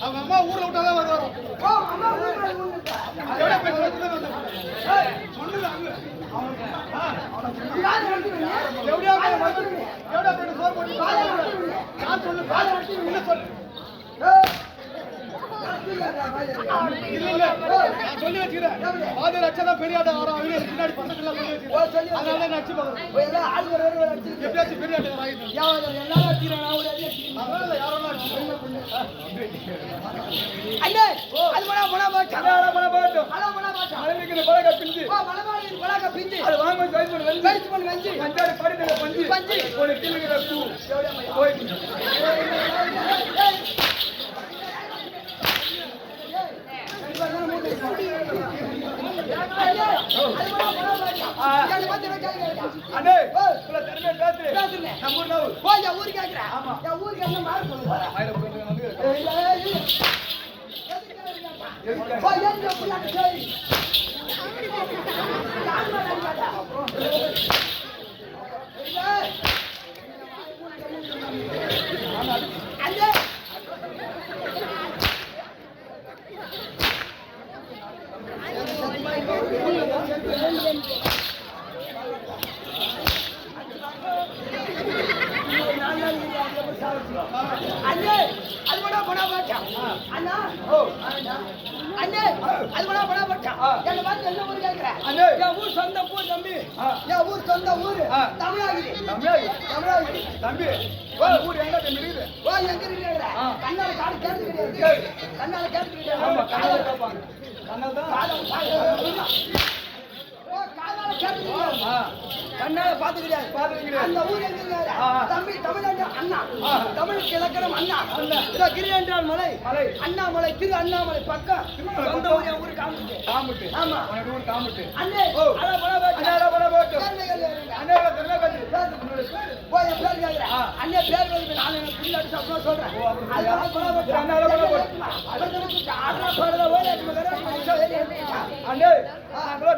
அவங்க அம்மா ஊர்ல விட்டாதான் வருவாங்க. சொல்லி வச்சுக்கிறேன் பாதி லட்சம் பெரிய பின்னாடி பசங்க அதனால நடிச்சு எப்படியாச்சும் பெரிய தம்பி ஊர் எங்க இருக்குது? கண்ணால காடு கேட்டு கண்ணால கேட்டு கண்ணால பாத்துக்கிறியா? அந்த ஊர் எங்க தம்பி? தமிழ்நாடு அண்ணா, தமிழுக்கு இலக்கணம் அண்ணா. கிரி என்றால் மலை, அண்ணாமலை, திரு அண்ணாமலை பக்கம். சொந்த ஊர் என் ஊரு காமுட்டு. ஆமா, ஊர் காமுட்டு. அண்ணே அண்ணே பேர் வந்து நான் பின்னாடி சொல்றேன்.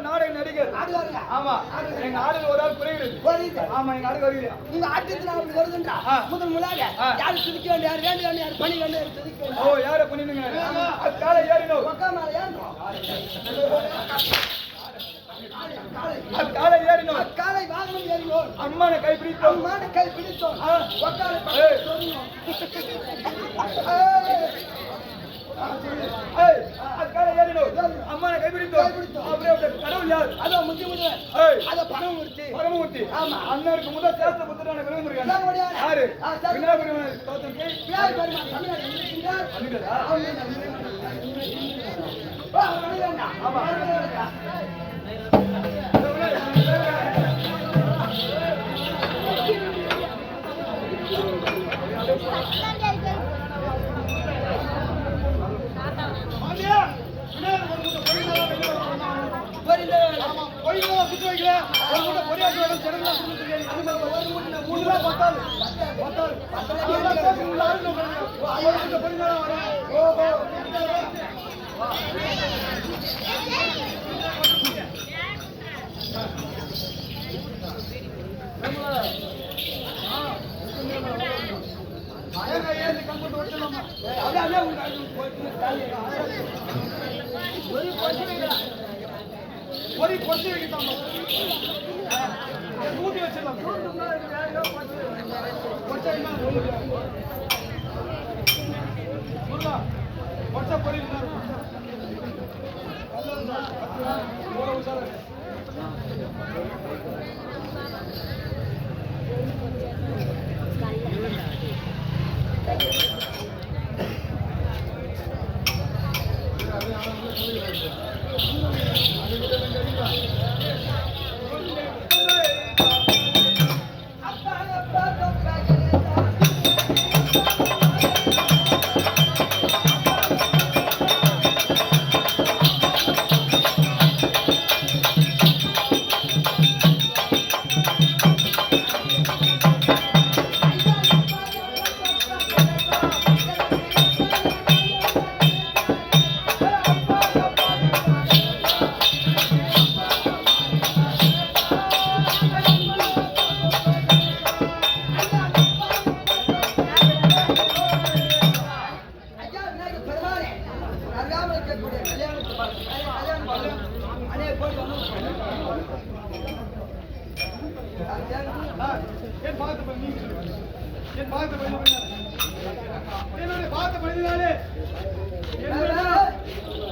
நாடக நடிகர். ஆமா, எங்க ஆடுகள் ஒரு ஆள் குறைகிறது. ஆமா, எங்க ஆடு வருகிறது. உங்க ஆட்டத்தில் வருதுன்றா முதல் முன்னாடி யாரு துதிக்க வேண்டிய யாரு வேண்டிய யாரு பணி வேண்டிய துதிக்க. ஓ, யார பண்ணிடுங்க? காலை ஏறினோம், காலை ஏறினோம், காலை வாகனம் ஏறினோம், அம்மான கை பிடித்தோம், அம்மான கைப்பிடித்தோம். கடவுள் யார்? அதான் முக்கியமான பரமூர்த்தி. ஆமா, அண்ணருக்கு முதல் சேர்த்த புத்திரான விரும்புகிறேன். யாரு? ஒரு கொச்சி வைக்கலாம், ஊட்டி வச்சிடலாம். கொச்சை பொரியல் அண்ணே போய் ஏன் பார்த்து பண்ணி ஏன் பார்த்து பண்ணி என்னுடைய பார்த்து பண்ணினாலே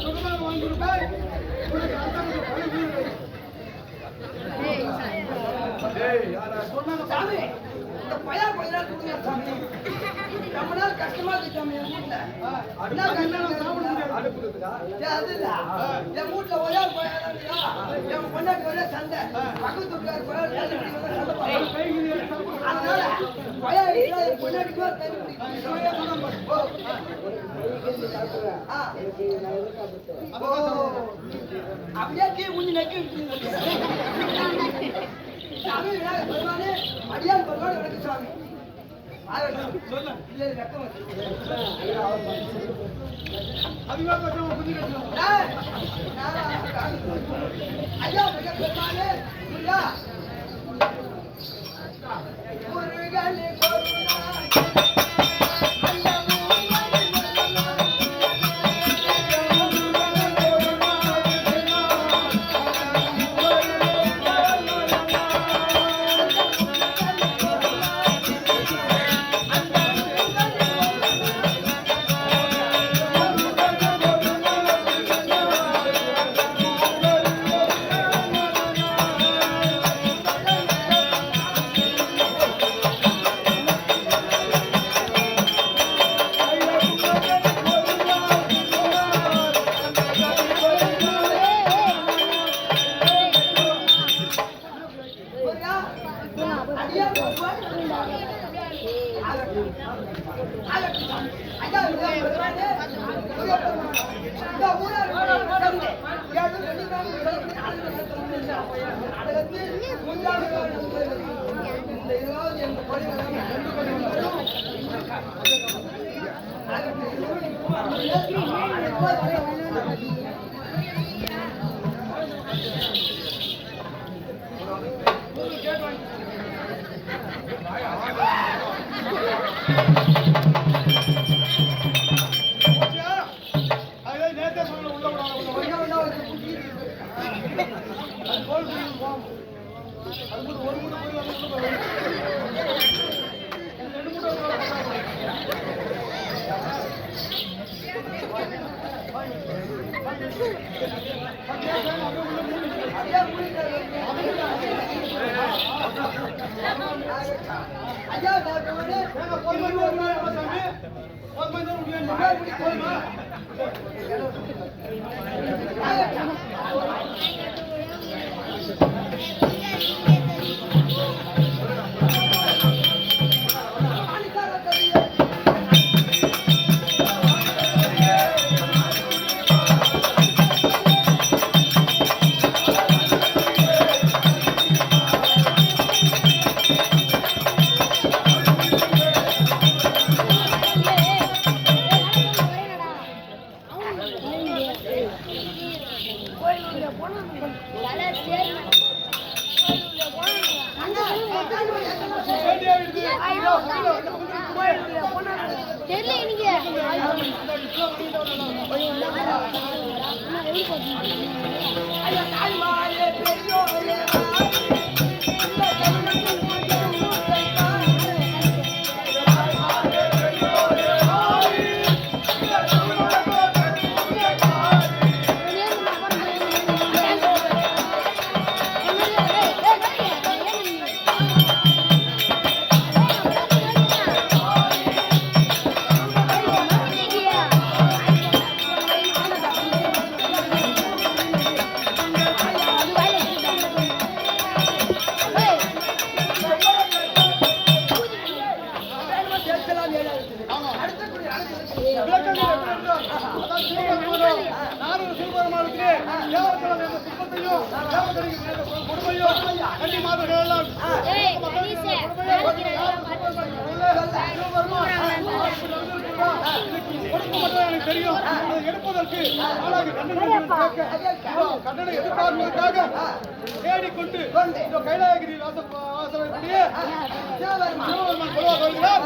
சுகமாக வாங்கி கொடுப்பாய் உனக்கு சொன்னாங்க சாமி இந்த பையா கொஞ்ச நாள் கொடுங்க சாமி ரொம்ப நாள் கஷ்டமா இருக்கு சாமி என் வீட்டுல அப்படின்னா அது இல்ல என் வீட்டுல ஒரே பையா என் பொண்ணாக்கு ஒரே சண்டை பக்கத்து வீட்டுக்கார பையா சண்டை அதனால பையா என் பொண்ணாக்கு அப்படியே கீழே குஞ்சு நெக்கி சாமி விநாயகர் பெருமானே அடியான் பெருமாள் எனக்கு சாமி இல்ல ரத்தம் ஐயா பெருமானே முருகனே எடுப்பதற்கு கண்ணனை எதிர்பார்ப்பதற்காக தேடிக்கொண்டு கைலாயகிரி வாசலுடைய சிவபெருமான் வருகிறார்.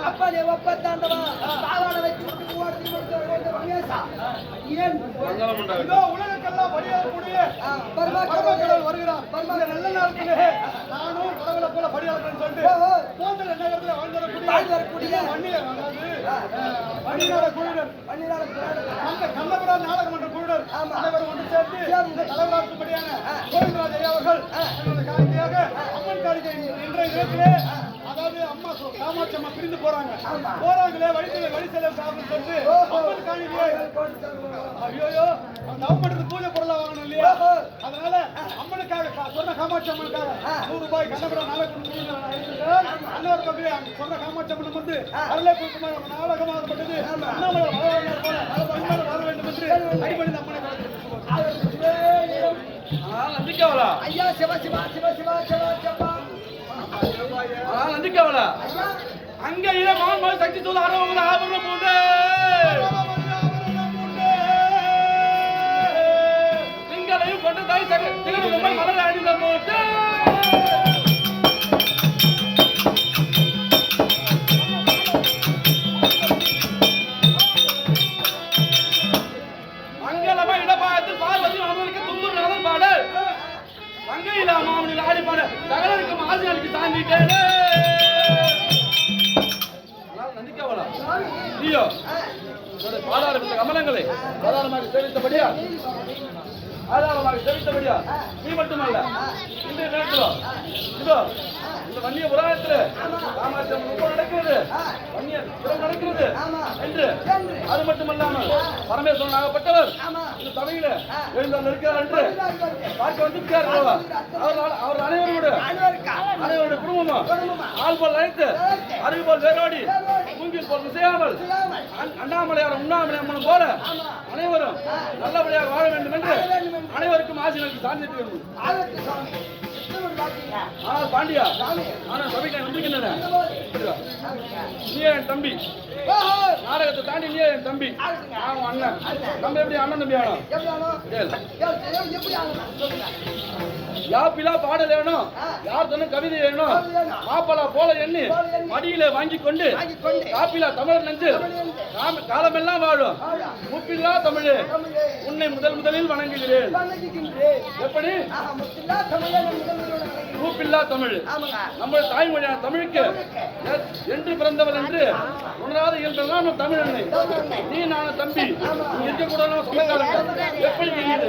அப்பனே ஒப்பத்தாண்டவா பாவாட வைத்து ஓடி ஓடி ரமேஷா ஏன் இதோ உலகெல்லாம் படியாளக்கூடிய பரமக்கடவுள் வருகிறார். இந்த நல்ல நாளுக்குள்ளே நானும் கடவுளை போல படியாளர்கள் சொல்லிட்டு போந்தல் நகரத்தில் வாழ்ந்தரக்கூடிய வன்னியார குழுவினர் அந்த கள்ளபுரா நாடக மன்ற குழுவினர் அனைவரும் ஒன்று சேர்த்து இந்த தலைவராக்கும்படியான கோவிந்தராஜ் ஐயா அவர்கள் காணிக்கையாக அம்மன் காணிக்கை இன்றைய தினத்திலே அதாவது அம்மா காமாட்சி அம்மா பிரிந்து போறாங்களே வழி செல்ல சாப்பிட்டு சொல்லிட்டு அம்மன் காணிக்கை ஐயோ நவம்பருக்கு பூஜை பொருளா வாங்கணும் இல்லையா? அதனால அம்மனுக்காக சொன்ன காமாட்சி அம்மனுக்காக 100 ரூபாய் கண்ணபுரா நாடக அன்னவர் பகுதியை சொன்ன காமாட்சி அம்மன் வந்து அருளை கொடுக்குமாறு நாடகமாகப்பட்டது. அண்ணாமலை வர வேண்டும் என்று அடிப்படை அம்மனை நந்திக்காவலா ஐயா சிவா சிவா சிவா சிவா சிவா சிவா நந்திக்காவலா அங்க இத மான் சக்தி தூள் ஆரவங்கள ஆபரணம் போட்டு நீங்களையும் கொண்டு தாய் திகழ் ரொம்ப மலர் அடிந்த போட்டு மங்களமா இடபாயத்தில் பார்வதி அவர்களுக்கு தும்புர் நகர் பாடு மங்கையில மாமனில் ஆடி பாடு தகவலுக்கும் ஆசிரியர்களுக்கு தாண்டிட்டேனே நந்திக்காவலா நீயோ பாதாள கமலங்களை ஆதாரமாக தெரிவித்தபடியா நீ மட்டுமல்ல இன்றைய நேரத்தில் இதோ இந்த வன்னிய புராணத்தில் ராமாச்சரம் நடக்கிறது வன்னிய புறம் நடக்கிறது என்று அது மட்டுமல்லாமல் பரமேஸ்வரன் ஆகப்பட்டவர் இந்த சபையில எழுந்தால் இருக்கிறார் என்று பார்க்க வந்திருக்கிறார் அவர் அனைவருடைய குடும்பமும் ஆள் போல் அழைத்து அறிவு போல் வேரோடி மூங்கில் போல் செய்யாமல் அண்ணாமலையார் உண்ணாமலை அம்மனும் போல அனைவரும் நல்லபடியாக வாழ வேண்டும் என்று அனைவருக்கும் ஆசீர்வாதம் சார்ந்திட்டு வேண்டும். ஆனால் பாண்டியா ஆனால் சபைக்கு வந்திருக்கின்றன நீ என் தம்பி நாடகத்தை தாண்டி நீ என் தம்பி நான் அண்ணன் தம்பி எப்படி அண்ணன் தம்பி ஆனோம் யாப்பிலா பாடல் வேணும் யார் சொன்ன கவிதை வேணும் மாப்பலா போல எண்ணி மடியில வாங்கி கொண்டு காப்பிலா தமிழர் நெஞ்சு காலமெல்லாம் வாழும் முப்பில்லா தமிழே உன்னை முதலில் வணங்குகிறேன். எப்படி ரூப்பில்லா தமிழ் நம்ம தாய்மொழியான தமிழுக்கு என்று பிறந்தவள் என்று உணராத இயல்பெல்லாம் தமிழ் அன்னை நீ நானும் தம்பி இருக்கக்கூடாது சொந்தக்காரங்க எப்படி தெரியுது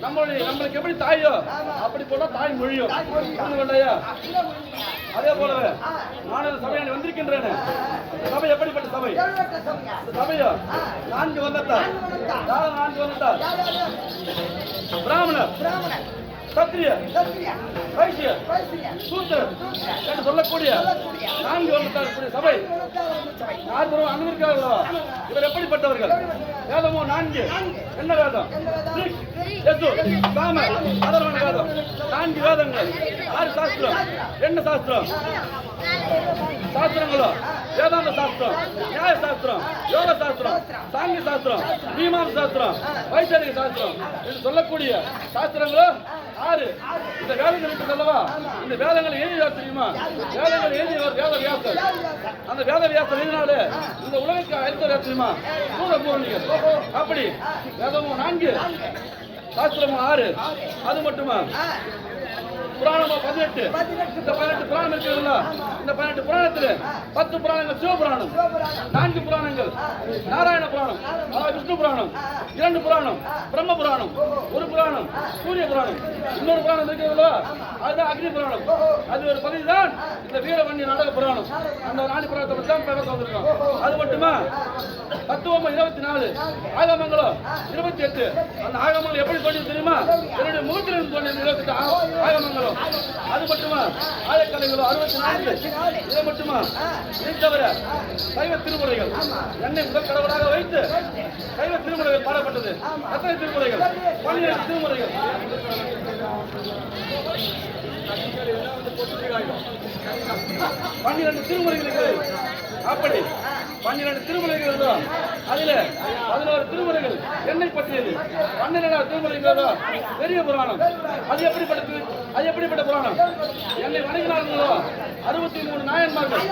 நம்மளுக்கு எப்படி தாயோ அப்படி போல தாய் மொழியோ இல்லையா? அதே போலவே நான் சபையாண்டி வந்திருக்கின்றேன். சபை எப்படிப்பட்ட சபை? சபையோ 4 வந்தத்தார். யார் 4 வந்தத்தார்? பிராமணர், சத்திரிய, வைசிய, சூத்திரர் என்று சொல்லக்கூடிய 4 வந்தத்தார் சபை. யார் அனுமதிக்கிறார்களோ இவர் எப்படிப்பட்டவர்கள்? வேதமோ 4. என்ன வேதம்? சாம அதர்வண வேதம் 4 வேதங்கள். 6 சாஸ்திரம். என்ன சாஸ்திரம்? சாஸ்திரங்களோ வேதாந்த சாஸ்திரம், நியாய சாஸ்திரம், யோக சாஸ்திரம், சாங்கிய சாஸ்திரம், மீமாம்ச சாஸ்திரம், வைசாரிக சாஸ்திரம் என்று சொல்லக்கூடிய சாஸ்திரங்களோ 6. இந்த வேதங்கள் இருக்கு அல்லவா? இந்த வேதங்களை எழுதியார் தெரியுமா? வேதங்கள் எழுதியவர் வேத வியாசர். அந்த வேத வியாசர் எழுதினாலே இந்த உலகத்துக்கு அழைத்தவர் தெரியுமா? பூர்ணிகர். அப்படி வேதமும் 4, சாஸ்திரமும் 6. அது மட்டுமா? புராணமா 18. இந்த 18 புராணம் இருக்கிறதுல இந்த 18 புராணத்துல 10 புராணங்கள் சிவபுராணம், 4 புராணங்கள் நாராயண புராணம், விஷ்ணு புராணம், 2 புராணம் பிரம்ம புராணம், 1 புராணம் சூரிய புராணம், இன்னொரு புராணம் இருக்கிறதுல அதுதான் அக்னி புராணம். அது ஒரு பகுதி தான் இந்த வீரவன்னி நாடக புராணம். அந்த 4 புராணத்தை பற்றி தான் பேச வந்திருக்கோம். அது மட்டுமா? தத்துவம் 24, ஆகமங்களும் 28. அந்த ஆகமங்கள் எப்படி தோன்றியது தெரியுமா? என்னுடைய முகத்தில் இருந்து தோன்றியது 28 ஆகமங்களும். அது மட்டுமா? ஆயக்கலைகளும் 64. இதை மட்டுமா? இதை தவிர சைவ திருமுறைகள் என்னை முதல் கடவுளாக வைத்து சைவ திருமுறைகள் பாடப்பட்டது. எத்தனை திருமுறைகள்? 12 திருமுறைகள். 12 திருமுறைகள். அப்படி 12 திருமுறைகள். அதுல 11 திருமுறைகள் என்னை பற்றியது. 12வது திருமுறைகள் பெரிய புராணம். அது எப்படிப்பட்டது? அது எப்படிப்பட்ட புராணம்? என்னை வணங்கினார்களோ 63 நாயன்மார்கள்,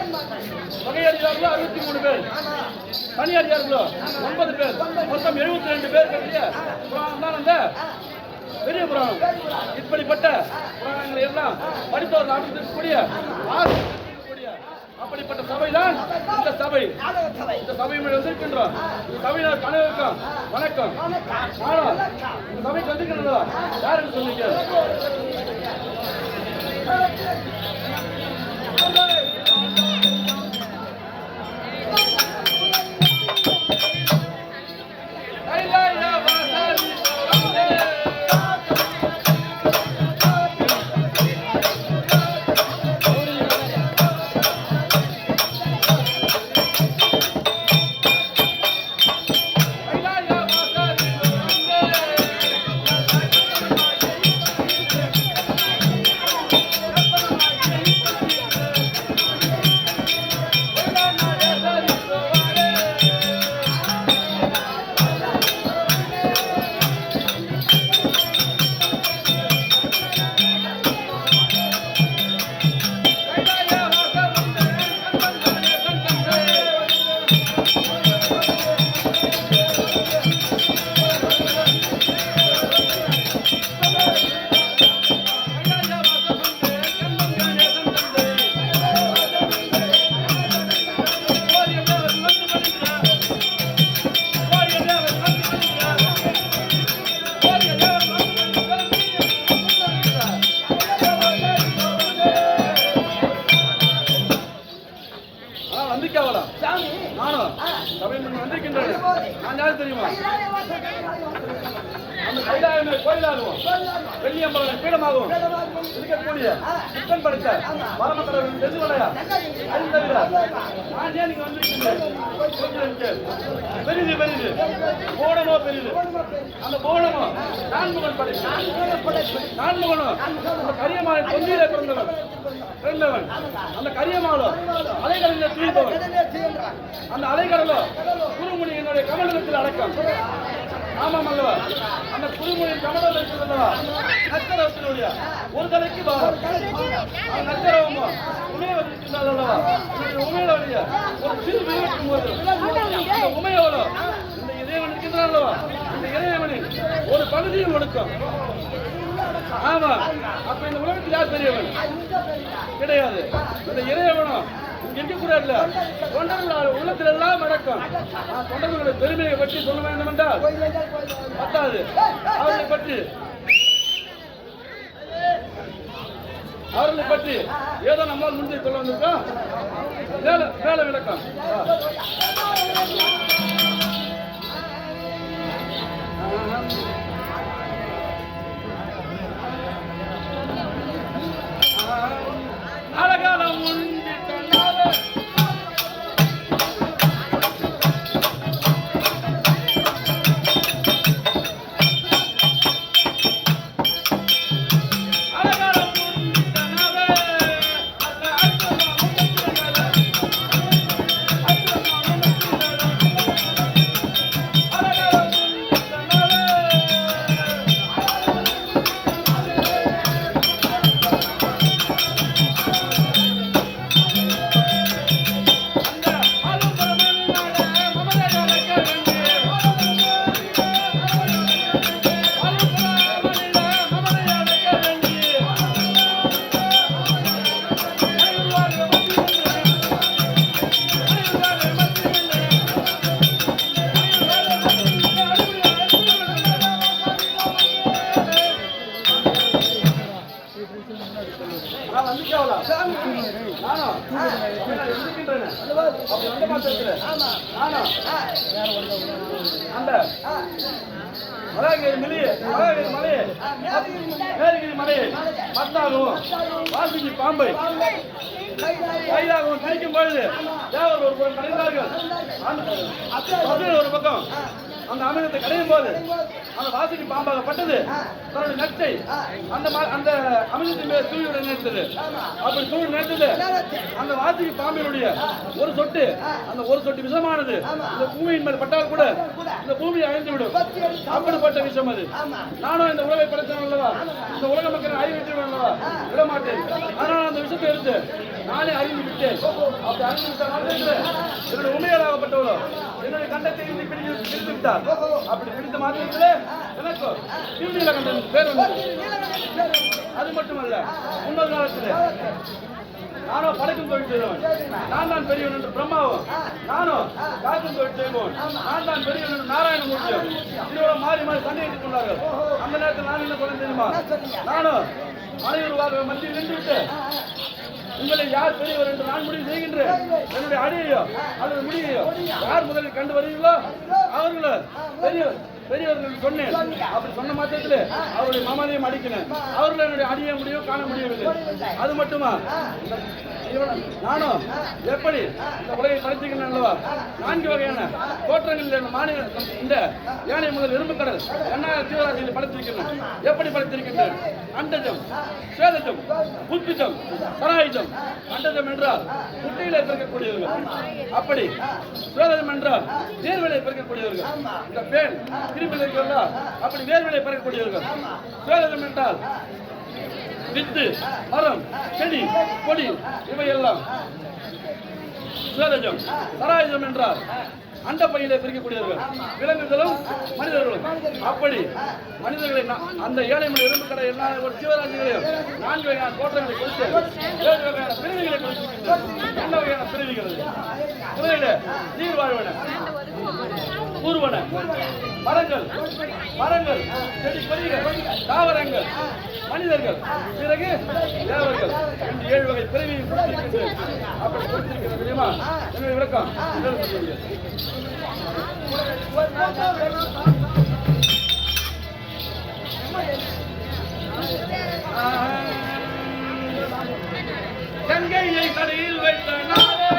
வகையடியார்களோ 63 பேர், தனியடியார்களோ 9 பேர், மொத்தம் 72 பேர் பற்றிய புராணம் தான் அந்த பெரிய புராணம். இப்படிப்பட்ட புராணங்களை எல்லாம் படித்தவர் நாட்டில் இருக்கக்கூடிய அப்படிப்பட்ட சபைதான் இந்த சபை. இந்த சபை வந்திருக்கின்றோம். இந்த சபையினர் அனைவருக்கும் வணக்கம். இந்த சபைக்கு வந்திருக்கின்றதா யாருன்னு சொன்னீங்க? வெள்ளியம்பலம் பீடமாகும் இருக்கக்கூடிய புத்தன் படித்த பரமக்கடவுள் தெரிஞ்சுக்கலையா? நான் ஏன் நீங்க வந்திருக்கீங்க? பெரிது பெரிது போனமோ பெரிது. அந்த போனமோ நான்முகன் படைப்பு நான்முகனும் அந்த கரியமாலை தொந்தியிலே பிறந்தவன். அந்த கரியமாலோ அலைகளில் தீர்ப்பவன். அந்த அலைகடலோ குருமுனி என்னுடைய கமண்டலத்தில் அடக்கம். ஆமாம் அல்லவா? அந்த குருமுனியின் கமண்டலத்தில் இருந்தவா நச்சரவத்தினுடைய ஒரு தலைக்கு பாவம். அந்த நச்சரவமோ உமையை வச்சிருந்தால் அல்லவா? உமையில வழிய ஒரு சிறு விளையாட்டும் போது இந்த உமையோலோ இந்த இறைவன் இருக்கின்றான் அல்லவா? இந்த இறைவனின் ஒரு பகுதியும் ஒடுக்கும். ஆமா, அப்ப இந்த உலகத்தில் யார் பெரியவன்? கிடையாது. இந்த இறைவனும் இருக்கக்கூடாதுல தொண்டர்கள் உள்ளத்தில் எல்லாம் அடக்கம். தொண்டர்களுடைய பெருமையை பற்றி சொல்ல வேண்டும் என்றால் பத்தாது. அவர்களை பற்றி ஏதோ நம்மால் முந்தைய சொல்ல வந்திருக்கோம். வேலை விளக்கம். அழகாலம் பாம்பை கைதாகவும் பிரிக்கும் பொழுது தேவர் ஒரு புறம் கலைந்தார்கள். ஒரு பக்கம் அந்த அமிர்தத்தை கடையும் போது அந்த வாசுகி பாம்பாகப்பட்டது தன்னுடைய நச்சை அந்த அமிர்தத்தின் மேல் தூவியோட நேர்த்தது. அப்படி தூவி நேர்த்தது அந்த வாசுகி பாம்பினுடைய ஒரு சொட்டு, அந்த ஒரு சொட்டு விஷமானது இந்த பூமியின் மேல் பட்டால் கூட இந்த பூமியை அழிந்து விடும். அப்படிப்பட்ட விஷம் அது. நானும் இந்த உலகை படைத்தவன் அல்லவா, இந்த உலக மக்களை அறிவித்தவன் அல்லவா, விட மாட்டேன். அதனால் அந்த விஷத்தை எடுத்து நானே அறிந்து விட்டேன். அப்படி அறிந்து விட்ட மாத்திரத்தில் என்னுடைய உண்மையாளாகப்பட்டவளோ என்னுடைய கண்டத்தை பிடித்து விட்டார். அப்படி பிடித்த மாத்திரத்தில் எனக்கு நீலகண்டன் பேர் வந்தது. அது மட்டுமல்ல, முன்னொரு காலத்தில் நானும் படைக்கும் தொழில் செய்தவன், நான் தான் பெரியவன் என்று பிரம்மாவும், நானும் காக்கும் தொழில் செய்வோன், நான் தான் பெரியவன் என்று நாராயணமூர்த்தியும் இதோட மாறி மாறி சண்டையிட்டுக் கொண்டார்கள். அந்த நேரத்தில் நான் என்ன சொல்ல தெரியுமா, நானும் அனைவரும் மத்தியில் நின்று விட்டு உங்களை யார் பெரியவர் என்று நான் முடிவு செய்கின்றேன். என்னுடைய அடியையோ அல்லது முடியையோ யார் முதலில் கண்டு வருவீங்களோ அவர்களோ பெரியவர்கள் சொன்னேன். அப்படி சொன்ன மாத்திரத்தில் அவருடைய மமதையும் அடிக்கினேன். அவர்கள் என்னுடைய அடிய முடியும் காண முடியவில்லை. அது மட்டுமா, நானும் எப்படி இந்த உலகை படைத்திருக்கிறேன் அல்லவா, 4 வகையான தோற்றங்களில் மாநில இந்த யானை முதல் எறும்பு கடல் எண்ணாயிரம் ஜீவராசிகளை படைத்திருக்கிறேன். எப்படி படைத்திருக்கின்றேன்? அண்டஜம், சேதஜம், புத்திஜம், சராயுஜம். அண்டஜம் என்றால் முட்டையிலே பிறக்கக்கூடியவர்கள், அப்படி சேதஜம் என்றால் வேர்விலை பிறக்கக்கூடியவர்கள். இந்த பேன் திரும்பில் இருக்கிறதா, அப்படி வேர்விலை பிறக்கக்கூடியவர்கள். சேதஜம் என்றால் வித்து, மரம், செடி, கொடி இவையெல்லாம் சுவேதஜம். சராயுஜம் என்றால் அண்ட பையிலே பிரிக்கக்கூடியவர்கள், விலங்குகளும் மனிதர்களும். அப்படி மனிதர்களை அந்த ஏழை மணி எறும்பு கடை எல்லா ஒரு ஜீவராசிகளையும் 4 வகையான தோற்றங்களை கொடுத்து 7 வகையான பிரிவுகளை கொடுத்திருக்கின்றனர். என்ன வகையான பிரிவுகள்? முதலில் நீர் வாழ்வன, ஊர்வன, மரங்கள், செடி கொடிகள், தாவரங்கள், மனிதர்கள், பிறகு தேவர்கள் என்று 7 வகை பிறவியை கொடுத்திருக்கின்றனர். அப்படி கொடுத்திருக்கிறது தெரியுமா? என்னுடைய விளக்கம் கங்கையை கடையில் வைத்த நாளே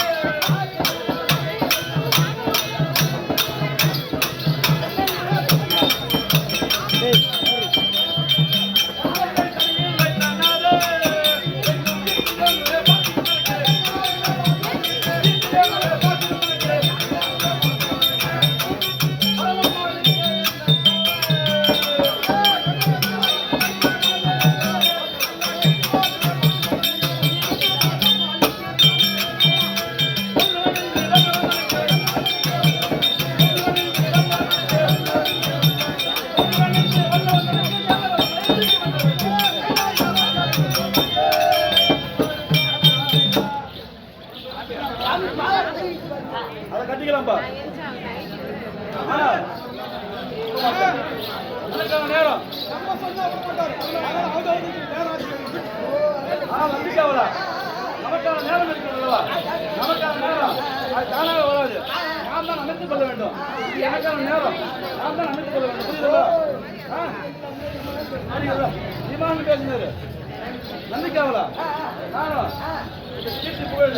அதை கட்டிக்கலாம்பா. நேரம் வந்துட்டாவலா, நமக்கான நேரம் இருக்கிறதா, நமக்கான நேரம் அது தானாக வராது. நான் தான் அமைத்துக் கொள்ள வேண்டும். எனக்கான நேரம் நான் தான் அமைத்துக் கொள்ள வேண்டும். புரியுதா? விமானம் பேசினாரு நந்திக்காவலா, நானும் கீர்த்தி புகழ்